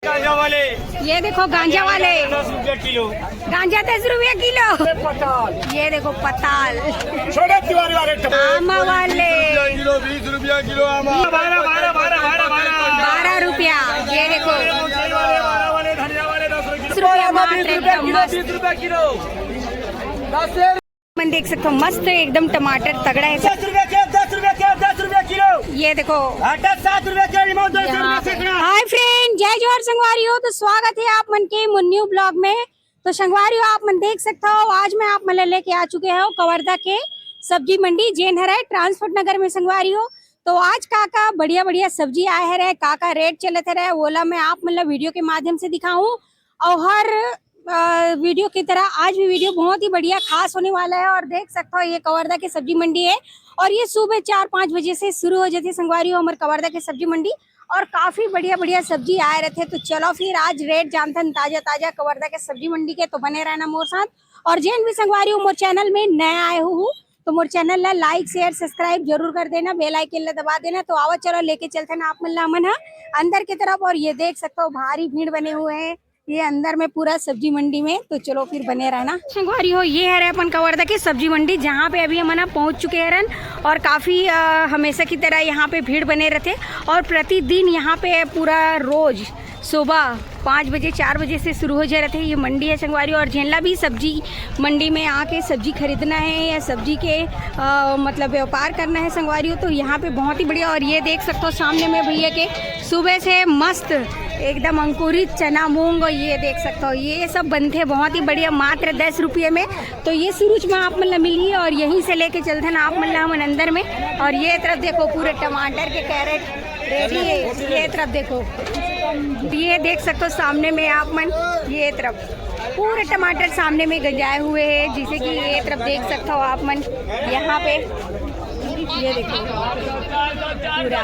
गांजा वाले, ये देखो गांजा वाले, 10 रुपया किलो। गांजा 10 रुपया किलो। ये देखो पताल, छोटे तिवारी वाले, आमा वाले किलो 20 रुपया किलो आमा। 12 रुपया। ये देखो धनिया वाले 10 रुपया मात्र एकदम मस्त। 20 रुपया किलो। मन देख सकते हो मस्त एकदम टमाटर तगड़ा है। 10 रुपया किलो, 10 रुपया किलो, 10 रुपया किलो। ये देखो 7 रुपया किलो, 200 रुपया सैकड़ा। हाय फ्रेंड, जय जोहर संगवारी हो। तो स्वागत है आप मन के न्यू ब्लॉग में। तो संगवारी हो आप मन देख सकते हो, आज मैं आप मन लेके आ चुके हो कवर्धा के सब्जी मंडी जैन है ट्रांसपोर्ट नगर में संगवारी हो। तो आज काका बढ़िया बढ़िया सब्जी आए है, काका रेट चलते रहे बोला मैं आप मतलब वीडियो के माध्यम से दिखाऊं। और हर वीडियो की तरह आज भी वीडियो बहुत ही बढ़िया खास होने वाला है। और देख सकते हो ये कवर्धा की सब्जी मंडी है और ये सुबह 4-5 बजे से शुरू हो जाती है संगवारी हो हमारे कवर्धा की सब्जी मंडी। और काफी बढ़िया बढ़िया सब्जी आए रहते। तो चलो फिर आज रेट जानते हैं ताजा ताजा कवर्धा के सब्जी मंडी के। तो बने रहना मोर साथ। और जैन भी संगवारी हो मोर चैनल में नया आए हूँ तो मोर चैनल ला लाइक शेयर सब्सक्राइब जरूर कर देना, बेल आइकन ला दबा देना। तो आओ चलो लेके चलते हैं आप मन अंदर की तरफ। और ये देख सकते हो भारी भीड़ बने हुए हैं ये अंदर में पूरा सब्जी मंडी में। तो चलो फिर बने रहना संगवारी हो। ये है अपन कवर्धा की सब्जी मंडी जहाँ पे अभी हम पहुँच चुके हैं। और काफ़ी हमेशा की तरह यहाँ पे भीड़ बने रहते। और प्रतिदिन यहाँ पे पूरा रोज सुबह 5 बजे 4 बजे से शुरू हो जा रहे थे। ये मंडी है संगवारी। और झेला भी सब्जी मंडी में आके सब्जी खरीदना है या सब्जी के मतलब व्यापार करना है संगवारी हो तो यहाँ पे बहुत ही बढ़िया। और ये देख सकते हो सामने में भैया के सुबह से मस्त एकदम अंकुरित चना मूंग ये देख सकते हो ये सब बनते बहुत ही बढ़िया मात्र 10 रुपये में। तो ये सूरज में आप मतलब मिली और यहीं से लेके चलते हैं आप मतलब हम अंदर में। और ये तरफ देखो पूरे टमाटर के कैरेट रेडी है। ये तरफ देखो ये देख सकते हो सामने में आप मन ये तरफ पूरे टमाटर सामने में गंजाए हुए हैं जैसे कि ये तरफ देख सकते हो आप मन यहाँ पे ये देखो पूरा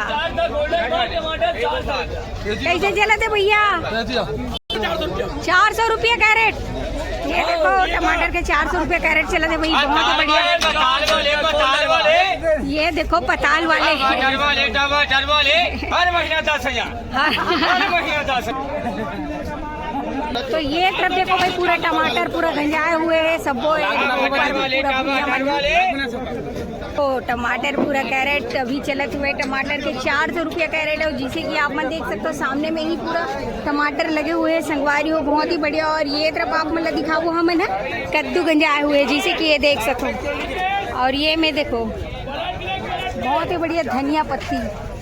कैसे चला थे भैया 400 रुपया कैरेट। ये देखो टमाटर के 400 रुपया कैरेट चला थे भैया बहुत ही बढ़िया। ये देखो पताल वाले हर महीना 10,000। तो ये तरफ देखो भाई पूरा टमाटर पूरा गंजाए हुए है सब तो टमाटर पूरा कैरेट अभी चलते हुए टमाटर के 400 रुपया कैरेट है। जिसे कि आप मन देख सकते हो सामने में ही पूरा टमाटर लगे हुए हैं संगवारी हो बहुत ही बढ़िया। और ये तरफ आप मतलब दिखाओ हम है कद्दू गंजाए हुए हैं जिसे कि ये देख सको। और ये में देखो बहुत ही बढ़िया धनिया पत्ती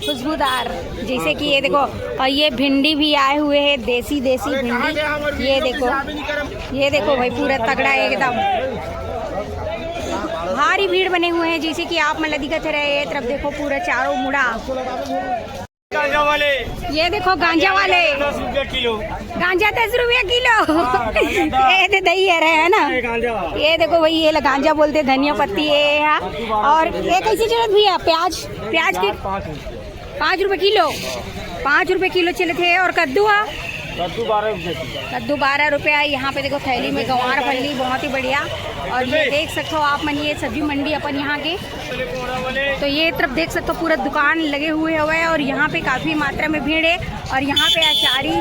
खुशबूदार जैसे कि ये देखो। और ये भिंडी भी आए हुए हैं देसी भिंडी। ये देखो भाई पूरा तगड़ा एकदम भारी भीड़ बने हुए हैं जैसे कि आप मतलब दिखते रहे। ये तरफ देखो पूरा चारों मुड़ा गांजा वाले, ये देखो गांजा वाले 10 रुपया किलो। गांजा 10 रुपया किलो। ये दही है रहे है ना। ये देखो भाई ये गांजा बोलते धनिया पत्ती है। और ये कैसी जरूरत भैया प्याज की 5 रुपए किलो 5 रुपए किलो चले थे। और कद्दू कद्दू 12 रुपया। यहाँ पे देखो थैली में गंवार फली बहुत ही बढ़िया। और ये देख सकते हो आप मन ये सब्जी मंडी अपन यहाँ के। तो ये तरफ देख सकते हो पूरा दुकान लगे हुए हैं और यहाँ पे काफ़ी मात्रा में भीड़ है। और यहाँ पे अचारी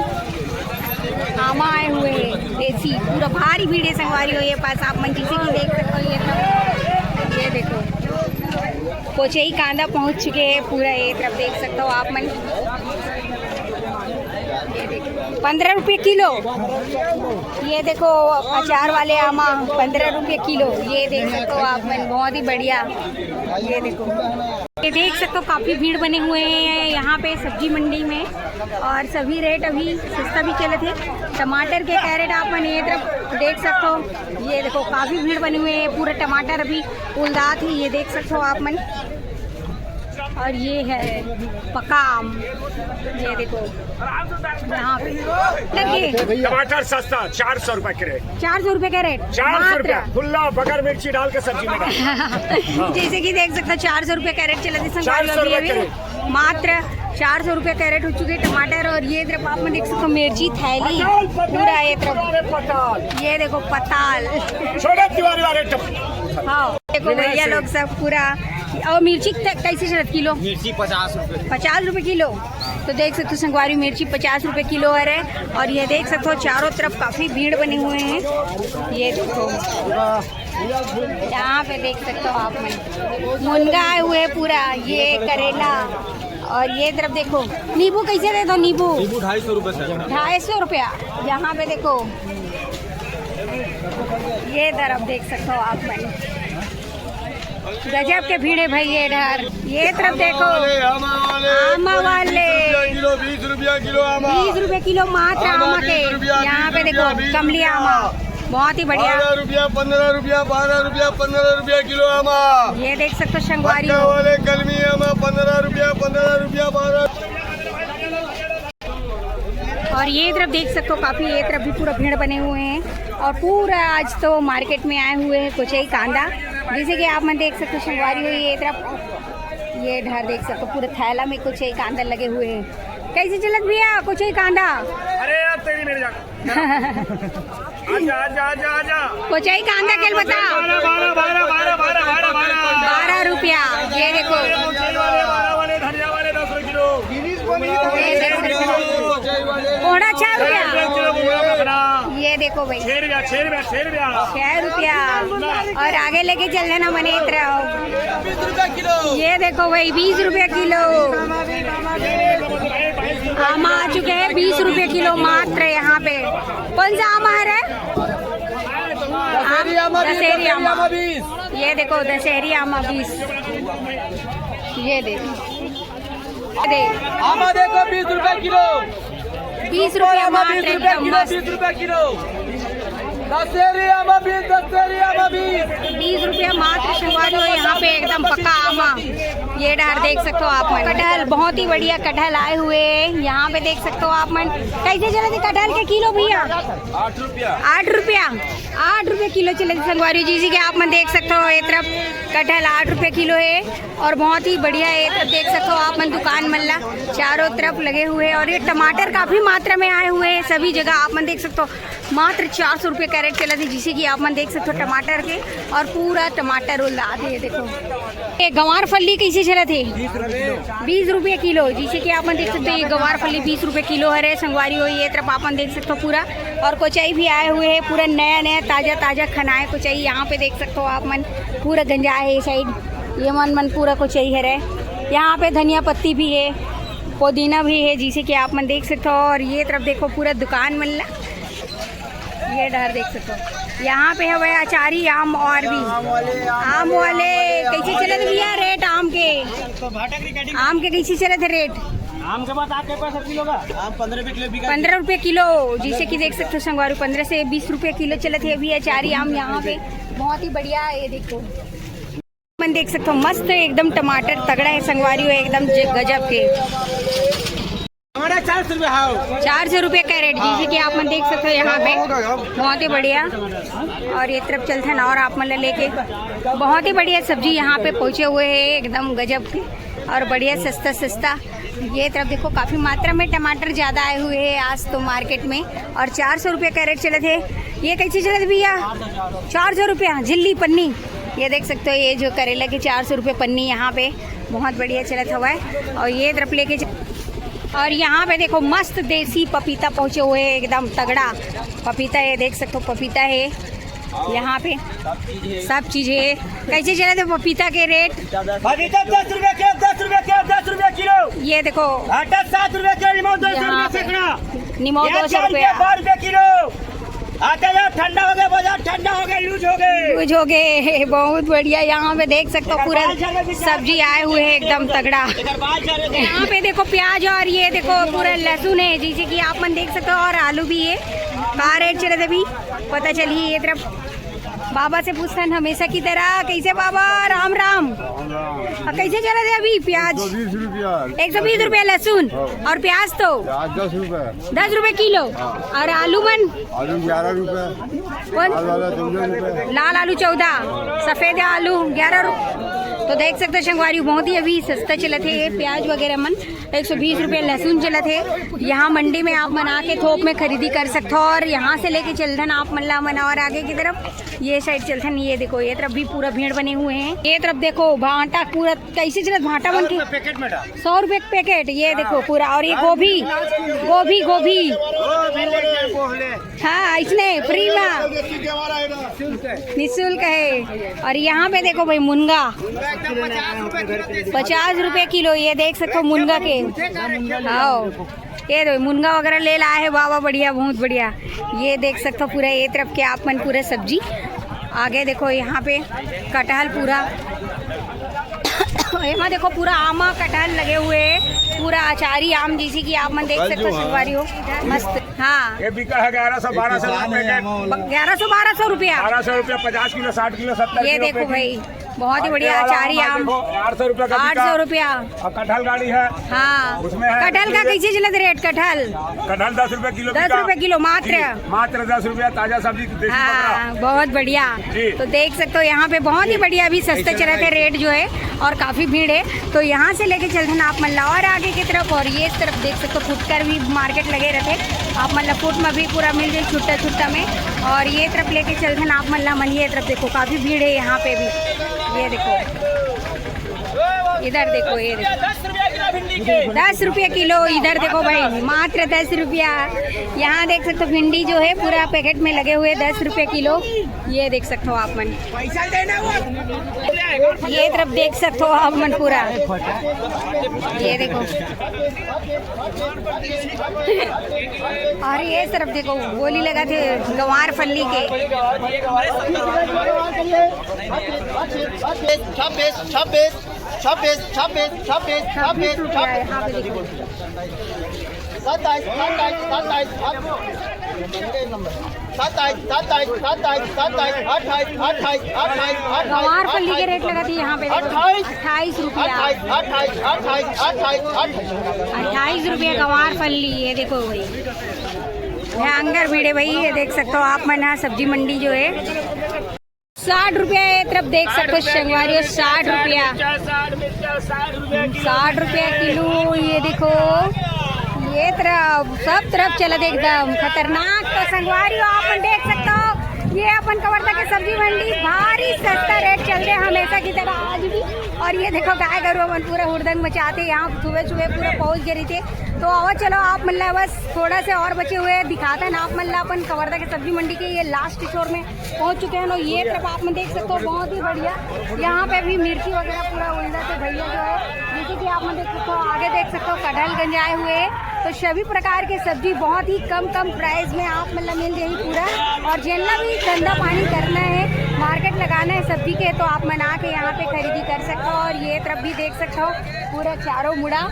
आमा आए हुए हैं देसी पूरा भारी भीड़ है संगवारी हो ये पास आप मन जिसे कि देख सकते हो। ये देखो पोचई कांदा पहुँच चुके हैं पूरा। ये तरफ देख सकते हो आप मन 15 रुपये किलो। ये देखो अचार वाले आमा 15 रुपये किलो। ये देख सकते हो आप मन बहुत ही बढ़िया। ये देखो ये देख सकते हो काफ़ी भीड़ बने हुए हैं यहाँ पे सब्जी मंडी में। और सभी रेट अभी सस्ता भी चले थे। टमाटर के कैरेट आप मन ये तरफ देख सकते हो। ये देखो काफ़ी भीड़ बने हुए हैं पूरा टमाटर अभी उलदात है ये देख सकते हो आप मन। और ये है पकाम ये देखो यहाँ पे टमाटर सस्ता 400 रुपए कैरेट। 400 रुपये कैरेट 400 रुपया खुला बगैर मिर्ची डाल के सब्जी में। जैसे कि देख सकते हो 400 रुपये कैरेट चला थे मात्र 400 रुपये कैरेट हो चुके टमाटर। और ये तरफ आप देख सकते हो मिर्ची थैली पूरा ये तरफ ये देखो पताल छोटे तिवारी वाले। हाँ देखो भैया लोग सब पूरा। और मिर्ची कैसे चलत किलो? मिर्ची 50 रुपए 50 रुपये किलो। तो देख सकते हो संगवारी मिर्ची 50 रुपए किलो है। और ये देख सकते हो चारों तरफ काफ़ी भीड़ बने हुए हैं। ये देखो यहाँ पे देख सकते हो आप मुनगा आए हुए पूरा, ये करेला। और ये तरफ देखो नींबू कैसे दे दो, नींबू 250 रुपए सर। 250 रुपया। यहाँ पे देखो ये तरफ देख सकते हो आप गजब के भीड़ है भाई ये इधर। ये तरफ देखो आमा वाले 20 रुपया किलो आमा, 20 रुपए किलो मात्र आमा के। यहाँ पे देखो कमली आमा बहुत ही बढ़िया, 12 रुपया 15 रुपया 12 रुपया 15 रुपया किलो आमा। ये देख सकते हो संगवारी वाले कलमी आमा 15 रुपया 12। और ये तरफ देख सकते हो काफ़ी, ये तरफ भी पूरा भीड़ बने हुए हैं। और पूरा आज तो मार्केट में आए हुए हैं कुछ ही कांदा, जैसे कि आप मैं देख सकते हो संगवारी हुई। ये तरफ ये ढार देख सकते हो पूरे थैला में कुछ ही कांदा लगे हुए हैं। कैसे चलत भैया कुछ ही कांदा? अरे यार तेरी मेरी जान आजा आजा आजा आजा कुछ ही कांदा के बता 12 रुपया। ये देखो 10 किलो कोड़ा 6 रुपया। ये देखो भाई 6 रुपया। और आगे लेके चल देना मने इतना। ये देखो भाई 20 रुपया किलो आमा आ चुके हैं। 20 रुपये किलो मात्र यहाँ पे। कौन सा आमा है रे? दशहरी आमा। ये देखो दशहरी आमा 20। ये देखो आमा देखो 20 रुपए किलो, 20 रुपया मात्र एकदम मस्त। 20 रुपए किलो दशहरी आमा 20 20 रुपया मात्र संगवारी हो यहाँ पे एकदम पक्का आमा। ये डार देख सकते हो आप मन कटहल, बहुत ही बढ़िया कटहल आए हुए हैं यहाँ पे देख सकते हो आप मन। कैसे चले थे कटहल के किलो भैया? 8 रुपया 8 रुपया। 8 रुपये किलो चले थे संगवारी जी के आप मन देख सकते हो। ये तरफ कटहल 8 रुपये किलो है और बहुत ही बढ़िया है। ये तरफ देख सकते हो आप मन दुकान मल्ला चारों तरफ लगे हुए हैं। और ये टमाटर काफ़ी मात्रा में आए हुए हैं सभी जगह आप मन देख सकते हो। मात्र 400 रुपये कैरेट चला थे, जिसे कि आप मन देख सकते हो टमाटर के। और पूरा टमाटर उल्ला दे देखो। ये गंवार फली कैसे चला थे? 20 रुपये किलो, जिसे कि आप मन देख सकते हो। ये गंवार फली 20 रुपये किलो है संगवारी हो। ये तरफ आप मन देख सकते हो पूरा। और कोचाई भी आए हुए हैं पूरा नया नया ताज़ा ताज़ा खनाए कोचाई यहाँ पे देख सकते हो आप मन। पूरा गंजा है ये साइड, ये मन पूरा कोचाई है रे। यहाँ पे धनिया पत्ती भी है, पुदीना भी है, जिसे कि आप मन देख सकते हो। और ये तरफ देखो पूरा दुकान मल्ला, ये डर देख सकते हो। यहाँ पे है भाई अचारी आम और भी आम वाले कैसे चले थे भैया रेट? आम के कैसे चले थे रेट? आम के बाद आपके पास किलो का आम 15 रुपये किलो, जिसे कि देख सकते हो संगवारी 15 से 20 रुपये किलो चले थे अभी अचारी आम यहाँ पे। बहुत ही बढ़िया है ये देखो मन देख सकते हो। मस्त एकदम टमाटर तगड़ा है संगवारी हो एकदम गजब के। 400 रुपये कैरेट, जैसे कि आप मन देख सकते हो यहाँ पे। बहुत ही बढ़िया। और ये तरफ चलते हैं ना और आप मन लेके बहुत ही बढ़िया सब्जी यहाँ पे पहुँचे हुए हैं एकदम गजब के और बढ़िया सस्ता सस्ता। ये तरफ देखो काफ़ी मात्रा में टमाटर ज़्यादा आए हुए हैं आज तो मार्केट में। और 400 रुपये कैरेट चले थे। ये कैसे चले थे भैया? 400 रुपया झिल्ली पन्नी। ये देख सकते हो ये जो करेला की 400 रुपये पन्नी यहाँ पे बहुत बढ़िया चला हुआ है। और ये तरफ लेके और यहाँ पे देखो मस्त देसी पपीता पहुँचे हुए हैं एकदम तगड़ा पपीता। ये देख सकते हो पपीता है यहाँ पे, सब चीज़ें। कैसे चले थे पपीता के रेट? 10 रुपये किलो। ये देखो 7 रुपये किलो। नींबू 200 रुपये सैकड़ा। नींबू 200 रुपया। 12 रुपये किलो। आते यार ठंडा हो गया बाजार, ठंडा हो गया, लूज हो गए। बहुत बढ़िया। यहाँ पे देख सकते हो पूरा सब्जी आए हुए हैं एकदम तगड़ा। यहाँ पे देखो प्याज और ये देखो पूरा लहसुन है, जैसे कि आप मन देख सकते हो। और आलू भी है। कहाँ रेट चले थे अभी पता चलिए। ये तरफ बाबा से पूछता हमेशा की तरह। कैसे बाबा? राम राम। कैसे चले थे अभी प्याज? 120 रुपया लहसुन। और प्याज तो 10 रुपए किलो। और आलू मन? आलू 11 रुपए। लाल आलू 14, सफेद आलू 11 रुपये। तो देख सकते हो संगवारी बहुत ही अभी सस्ता चला थे प्याज वगैरह मन 120 रुपये लहसुन चला थे। यहाँ मंडी में आप मन आके थोक में खरीदी कर सकते हो और यहाँ से लेके चलधन आप मन ला मना और आगे की तरफ ये साइड चलधन। ये देखो ये तरफ भी पूरा भीड़ बने हुए हैं। ये तरफ देखो भाटा पूरा कैसे चलत भाटा बन के 100 रुपये पैकेट। ये देखो पूरा और ये गोभी गोभी गोभी हाँ इसने फ्री में निःशुल्क है। और यहाँ पे देखो भाई मुनगा 50 रुपए किलो। ये देख सकते हो मुनगा के हाँ ये दो मुनगा वगैरह ले लाए है बाबा बढ़िया बहुत बढ़िया। ये देख सकते हो पूरा ये तरफ के आप मन पूरा सब्जी। आगे देखो यहाँ पे कटहल पूरा यहाँ देखो पूरा आमा कटहल लगे हुए हैं पूरा अचारी आम जैसी की आप मन देख सकते हो संगवारी हो मस्त। हाँ ये बिका है 1100-1200 रुपया 1200 रुपया 50 किलो 60 किलो 70 ये देखो भाई बहुत ही बढ़िया अचारी आम 800 रुपया का 800 रुपया। और कटहल गाड़ी है हाँ उसमें है कटहल का कैसे चलत रेट कटहल 10 रुपए किलो 10 रुपए किलो मात्र 10 रुपया ताजा सब्जी देसी हाँ बहुत बढ़िया। जी। तो देख सकते हो यहाँ पे बहुत ही बढ़िया अभी सस्ते चल रहे थे रेट जो है और काफी भीड़ है। तो यहाँ से लेके चलते ना आप मल्ला और आगे की तरफ और ये तरफ देख सकते हो फुटकर भी मार्केट लगे रहते आप मतलब फुट में भी पूरा मिल जाए छुट्टा छुट्टा में। और ये तरफ लेके चलते ना आप मल्ला मन ये तरफ देखो काफी भीड़ है यहाँ पे भी। ये देखो इधर देखो ये देखो 10 रुपये किलो। इधर देखो भाई मात्र 10 रुपया। यहाँ देख सकते हो भिंडी जो है पूरा पैकेट में लगे हुए 10 रुपये किलो। ये देख सकते हो आप मन ये तरफ देख सकते हो आप मन पूरा ये देखो। और ये तरफ देखो गोली लगा थे गंवार फल्ली के 26 रुपया है। यहाँ पे देखो गंवार फल्ली के रेट लगा थी यहाँ पे 28 रुपया 28 रुपया गंवार फल्ली। ये देखो भाई अंगर भीड़े भाई ये देख सकते हो आप मन सब्जी मंडी जो है 60 रुपया। ये तरफ देख सकते हो संगवारी 60 रुपया 60 रुपया किलो। ये देखो ये तरफ सब तरफ चला एकदम खतरनाक। तो संगवारी आप देख सकते हो ये अपन कवर्धा के सब्जी मंडी भारी सस्ता रेट चल रहे हमेशा की तरह आज भी। और ये देखो गाय गरु अपन पूरा हुड़दंग मचाते यहाँ सुबह सुबह पूरा पहुँच गई थे। तो आओ चलो आप मल्ला बस थोड़ा से और बचे हुए दिखाते हैं आप मल्ला अपन कवर्धा के सब्जी मंडी के ये लास्ट स्टोर में पहुँच चुके हैं। ये तरफ आप में देख सकते हो बहुत ही बढ़िया यहाँ पे भी मिर्ची वगैरह पूरा उल्दा से भैया जो है जैसे कि आप में देख सकते हो आगे देख सकते हो कटहल गंजाए हुए हैं। तो सभी प्रकार के सब्जी बहुत ही कम प्राइस में आप मतलब मिल जाएगी पूरा। और जितना भी धंधा पानी करना है मार्केट लगाना है सब्जी के तो आप मना के यहाँ पे खरीदी कर सकते हो। और ये तरफ भी देख सकते हो पूरा चारों मुड़ा।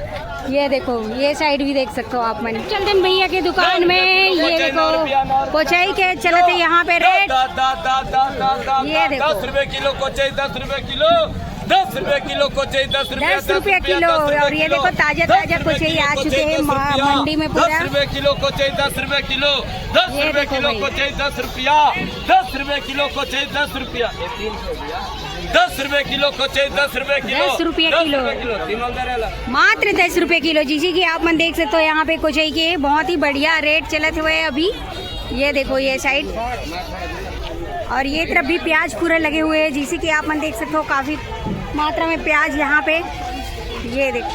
ये देखो ये साइड भी देख सकते हो आप मन चलते भैया की दुकान में। ये देखो कोचाई के चलते यहाँ पे रेट ये देखो 10 रुपए किलो कोचाई 10 रुपए किलो 10 रुपए किलो कोचाई 10 रुपये किलो। और ये देखो ताजा ताजा कोचाई आ चुके हैं मंडी में पूरा 10 रुपए किलो कोचाई 10 रुपए किलो 10 रुपए किलो कोचाई 10 रुपया 10 रुपए किलो कोचाई 10 रुपया 10 रुपए किलो कोचाई 10 रुपए किलो 10 रुपये किलो मात्र 10 रुपये किलो। जैसे कि आप मन देख सकते हो यहाँ पे कोचाई के बहुत ही बढ़िया रेट चलते हुए अभी। ये देखो ये साइड और ये तरफ भी प्याज पूरे लगे हुए हैं जिसे कि आप मन देख सकते हो काफी मात्रा में प्याज यहाँ पे। ये देखो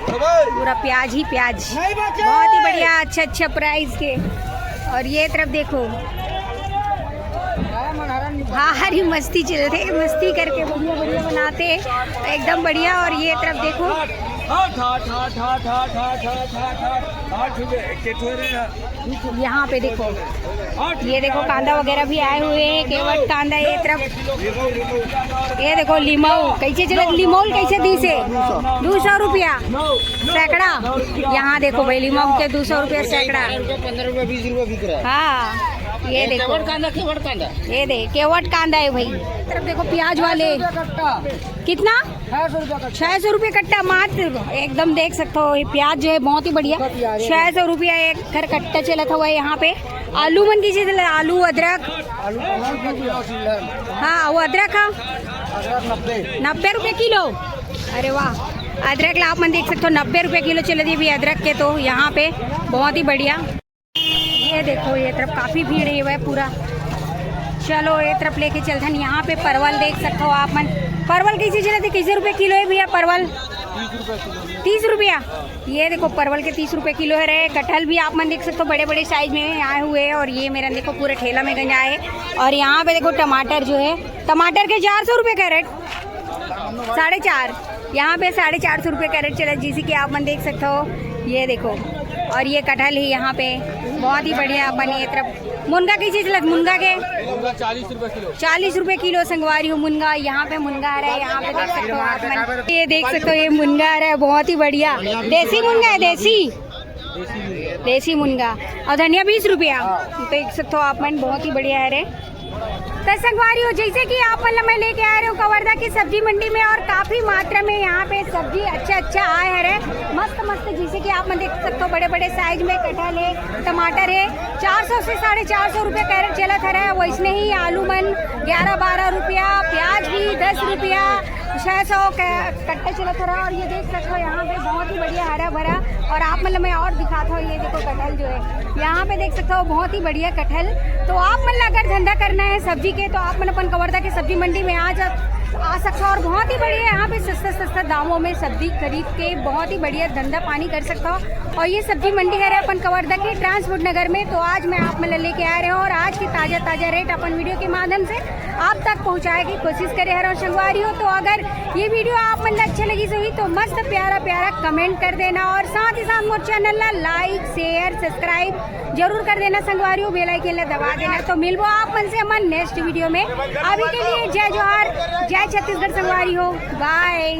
पूरा प्याज ही प्याज बहुत ही बढ़िया अच्छा प्राइस के। और ये तरफ देखो हरी मस्ती चलते मस्ती करके बढ़िया बढ़िया बनाते एकदम बढ़िया। और ये तरफ देखो यहाँ पे देखो ये देखो कांदा वगैरह भी आए हुए हैं केवट कांदा। ये तरफ ये देखो लीमऊ कैसे चले लीमऊ कैसे दी से 200 रुपया सैकड़ा। यहाँ देखो भाई लीमऊ के 200 रुपया सैकड़ा 15 रुपये 20 रुपये बिक रहा है। हाँ ये देखो केवट कांदा ये दे केवट कांदा है भाई। तरफ देखो प्याज वाले कितना 600 रुपये कट्टा मात्र एकदम देख सकते हो। ये प्याज जो है बहुत ही बढ़िया 600 रुपया एक घर कट्टा चला था हुआ है यहाँ पे। आलू मन की चीज आलू अदरक हाँ वो अदरक हाँ 90 रुपये किलो। अरे वाह, अदरक ला आप मन देख सकते हो 90 रुपये किलो चले दी भी अदरक के तो यहाँ पे बहुत ही बढ़िया। ये देखो ये तरफ काफ़ी भीड़ है वह पूरा। चलो ये तरफ लेके चलते हैं। यहाँ पे परवल देख सकते हो आप मन। परवल कैसे चले थे, कैसे रुपये किलो है भैया परवल? 30 रुपया। ये देखो परवल के 30 रुपये किलो है रे। कटहल भी आप मन देख सकते हो बड़े बड़े साइज में आए हुए हैं। और ये मेरा देखो पूरे ठेला में गंजा है। और यहाँ पे देखो टमाटर जो है, टमाटर के 400 रुपये कैरेट, 450। यहाँ पे 450 रुपये कैरेट चला, जैसे कि आप मन देख सकते हो। ये देखो, और ये कटहल है यहाँ पे बहुत ही बढ़िया अपन। ये तरफ मुनगा की चीज़ लग, मुनगा के 40 रुपए किलो। 40 रुपये किलो संगवारी हूँ मुनगा। यहाँ पे मुनगा आ रहा है, यहाँ पे देख सकते हो आप मन। ये देख सकते हो ये मुनगा आ रहा है बहुत ही बढ़िया। देसी मुनगा है, देसी मुनगा। और धनिया 20 रुपया देख सकते हो आप मन, बहुत ही बढ़िया है रे। तो संगवारी हो जैसे कि आप मतलब मैं लेके आ रहे हूँ कवर्धा की सब्जी मंडी में। और काफ़ी मात्रा में यहाँ पे सब्जी अच्छा आए है रे, मस्त जैसे कि आप मैं देख सकते हो बड़े बड़े साइज में कटहल है, टमाटर है। 400 से 450 रुपये कैरेट चला था रहा। वैसने ही आलू मन 11-12 रुपया, प्याज भी 10 रुपया, 600 कट्टे चला था रहा। और ये देख सकते हो यहाँ पे बहुत ही बढ़िया हरा भरा। और आप मतलब मैं और दिखाता हूँ, ये देखो कटहल जो है यहाँ पे देख सकते हो बहुत ही बढ़िया कटहल। तो आप मतलब अगर धंधा करना है सब्जी के तो आप मन अपन कवर्धा की सब्जी मंडी में आ सकता हो। और बहुत ही बढ़िया यहाँ पे सस्ता दामों में सब्जी खरीद के बहुत ही बढ़िया धंधा पानी कर सकता हो। और ये सब्जी मंडी है अपन कवर्धा के ट्रांसपोर्ट नगर में। तो आज मैं आप मतलब लेके आ रहे हूँ और आज की ताज़ा रेट अपन वीडियो के माध्यम से आप तक पहुँचाने की कोशिश करे हर संगवारी हो। तो अगर ये वीडियो आप मतलब अच्छी लगी सही तो मस्त प्यारा कमेंट कर देना। और साथ ही साथ मोर चैनल ला लाइक शेयर सब्सक्राइब जरूर कर देना संगवारी हो, बेल आइकन ला दबा देना। तो मिलबो आप मन से हमारे नेक्स्ट वीडियो में। अभी के लिए जय जोहार, जय छत्तीसगढ़ संगवारी हो, बाय।